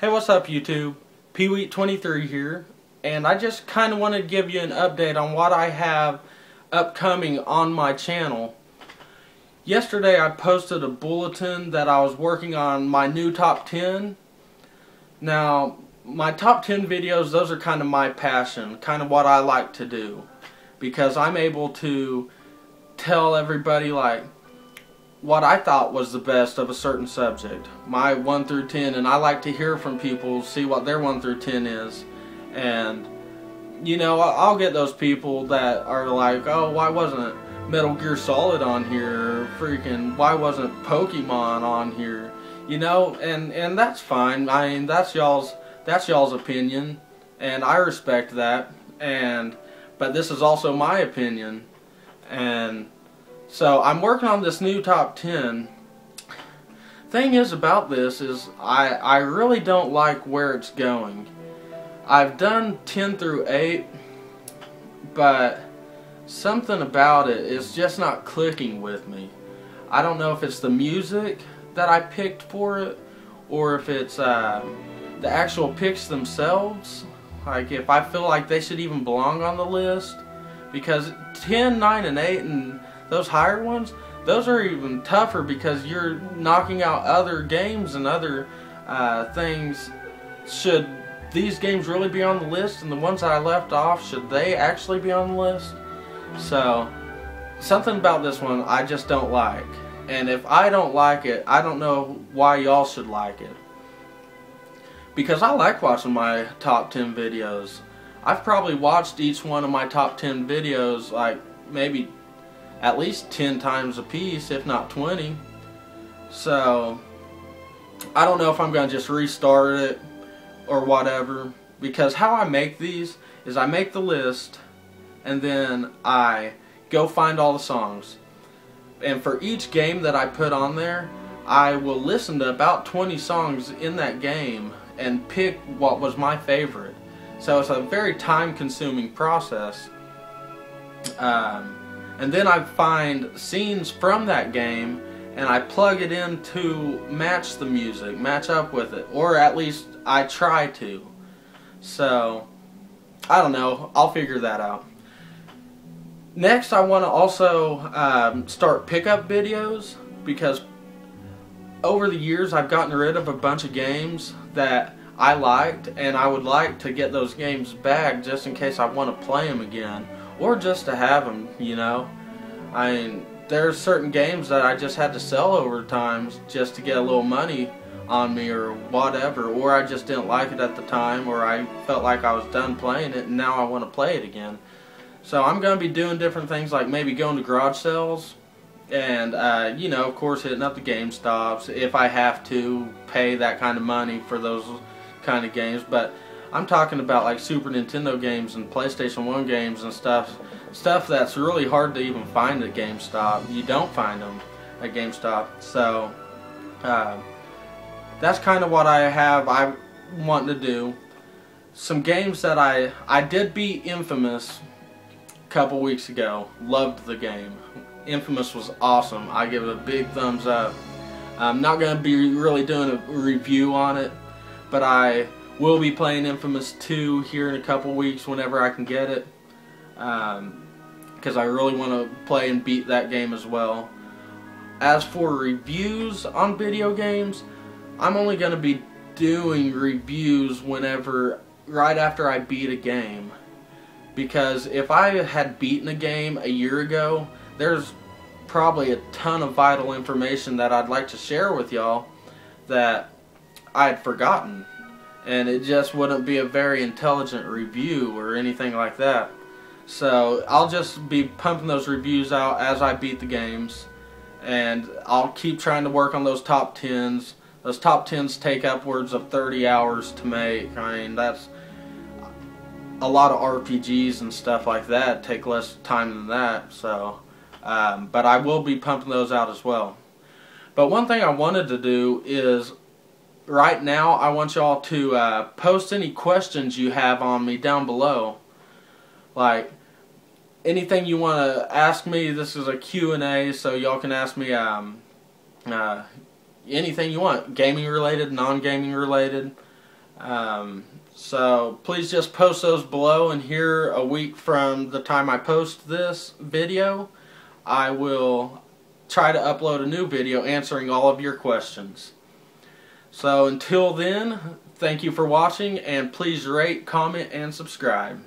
Hey, what's up YouTube? Peeweet23 here, and I just kind of want to give you an update on what I have upcoming on my channel. Yesterday I posted a bulletin that I was working on my new top 10. Now, my top 10 videos, those are kind of my passion, kind of what I like to do, because I'm able to tell everybody like what I thought was the best of a certain subject, my 1 through 10, and I like to hear from people, see what their 1 through 10 is. And you know, I'll get those people that are like, oh, why wasn't Metal Gear Solid on here, or freaking why wasn't Pokemon on here, you know, and that's fine. I mean, that's y'all's opinion, and I respect that, but this is also my opinion. And so I'm working on this new top 10. Thing is about this is I really don't like where it's going. I've done 10 through 8, but something about it is just not clicking with me. I don't know if it's the music that I picked for it, or if it's the actual picks themselves. Like, if I feel like they should even belong on the list, because 10, 9, and 8 and those higher ones, those are even tougher because you're knocking out other games and other things. Should these games really be on the list, and the ones that I left off, should they actually be on the list? So, something about this one I just don't like. And if I don't like it, I don't know why y'all should like it. Because I like watching my top 10 videos. I've probably watched each one of my top 10 videos like maybe at least 10 times a piece, if not 20. So I don't know if I'm going to just restart it or whatever, because how I make these is I make the list and then I go find all the songs. And for each game that I put on there, I will listen to about 20 songs in that game and pick what was my favorite. So it's a very time-consuming process. And then I find scenes from that game and I plug it in to match the music, match up with it, or at least I try to. So, I don't know, I'll figure that out. Next, I want to also start pickup videos, because over the years I've gotten rid of a bunch of games that I liked, and I would like to get those games back just in case I want to play them again, or just to have them, you know. I mean, there's certain games that I just had to sell over times just to get a little money on me or whatever, or I just didn't like it at the time, or I felt like I was done playing it and now I want to play it again. So I'm going to be doing different things, like maybe going to garage sales and, you know, of course hitting up the GameStops if I have to pay that kind of money for those kind of games. But I'm talking about like Super Nintendo games and PlayStation 1 games and stuff that's really hard to even find at GameStop. You don't find them at GameStop. So that's kind of what I want to do. Some games that I did beat Infamous a couple weeks ago. Loved the game. Infamous was awesome. I give it a big thumbs up. I'm not going to be really doing a review on it, but I will be playing Infamous 2 here in a couple weeks whenever I can get it, because I really want to play and beat that game as well. As for reviews on video games, I'm only going to be doing reviews right after I beat a game, because if I had beaten a game a year ago, there's probably a ton of vital information that I'd like to share with y'all that I had forgotten. And it just wouldn't be a very intelligent review or anything like that. So I'll just be pumping those reviews out as I beat the games, and I'll keep trying to work on those top 10s. Those top 10s take upwards of 30 hours to make. I mean, that's a lot of RPGs and stuff like that take less time than that. So, but I will be pumping those out as well. But one thing I wanted to do is, right now, I want y'all to post any questions you have on me down below. Like, anything you want to ask me. This is a Q&A, so y'all can ask me anything you want. Gaming related, non-gaming related. So please just post those below, and here a week from the time I post this video, I will try to upload a new video answering all of your questions. So until then, thank you for watching, and please rate, comment, and subscribe.